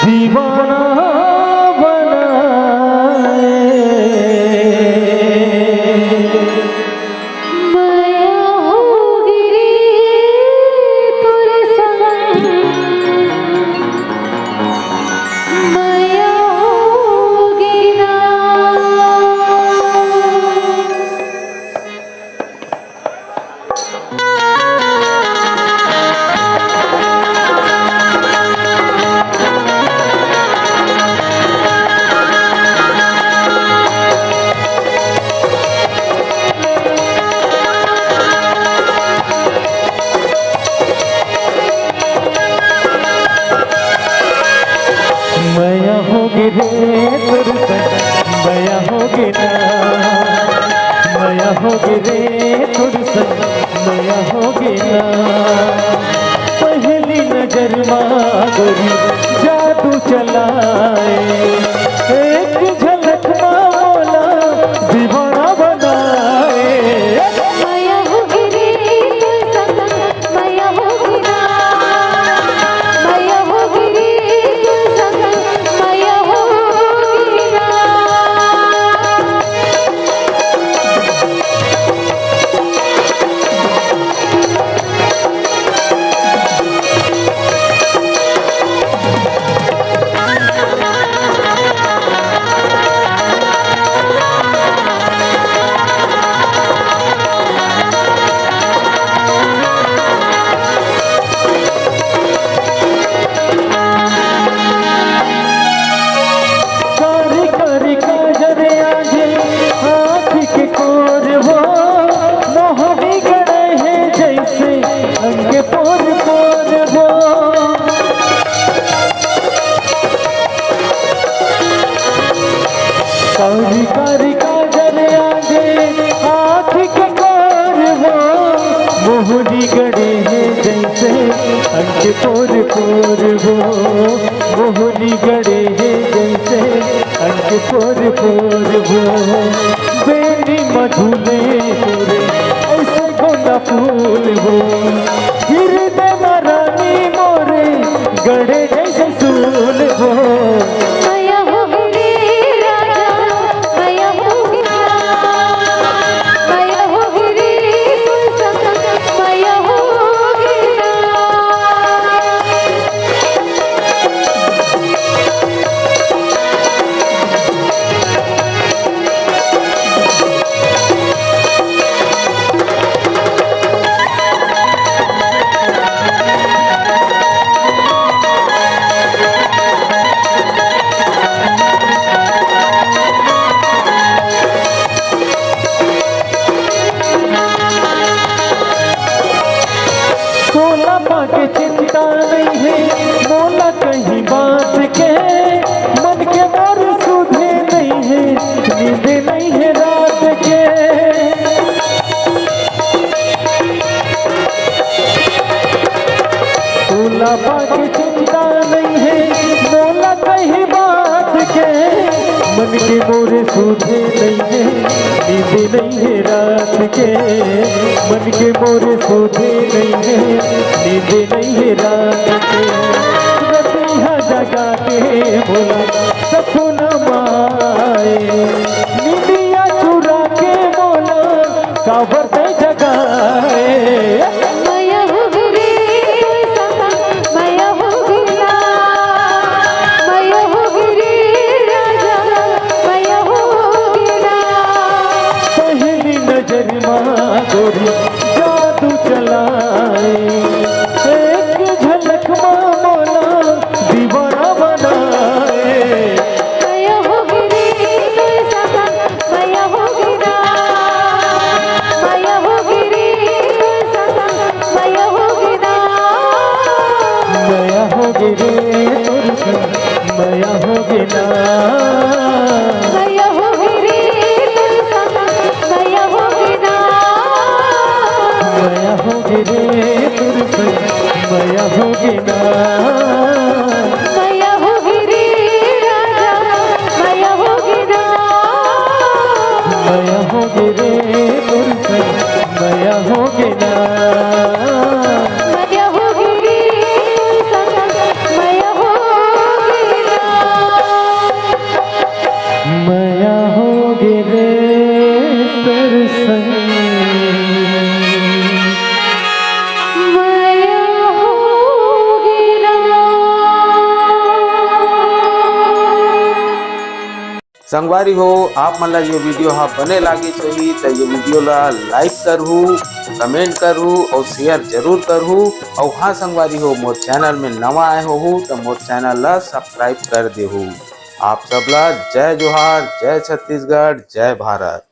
दीवाना होगी रे तुझसे मया होगी ना। पहली नजर मागोरी जादू चलाए, एक झलक मामोला दीवाना बनाए। मया होगी रे तुझसे मया होगी ना, मया होगी रे तुझसे मया होगी ना। कारी कारी काजल आगे आँख के कोर वो मोहनी गड़े हैं जैसे अंक पोर पोर वो मोहनी गड़े हैं जैसे अंक पोर पोर वो बेनी मधुले तोरे ऐसे गोंदा फूल वो हृदय मरानी मोरे गड़े जैसे सूल वो। के चिंता नहीं है मोला कहीं बात के, मन के मोर सुधे नहीं है नींद नहीं है रात के। मोला के चिंता नहीं है मोला कहीं बात के, मन के मोर सुधे नहीं है नींद नहीं है रात के। मन के मोर सुधे नहीं है नींद नहीं है रात के। रतिया जगा के बोला सपना माए, नींदिया चुरा के बोला काबर पे जगाए। मया होगी रे तुझसे मया होगी ना, मया होगी रे राजा मया होगी ना। पहली नजर मागोरी जादू चलाए, एक झलक मामोला दीवाना बनाए। मया होगी रे तुझसे मया होगी ना, मया होगे रे तोर संग मया होगे ना मया होगी रे तोर संग मया होगी ना मया होगे रे तोर संग मया होगी ना। संगवारी हो आप मन ला ये वीडियो हा बने लागी होही तो ये वीडियो ला लाइक करहू, कमेंट करहू और शेयर जरूर करहू। और हाँ संगवारी हो मोर चैनल में नवा आए हो तो मोर चैनल ला सब्सक्राइब कर देहू। आप सब ला जय जोहार, जय छत्तीसगढ़, जय भारत।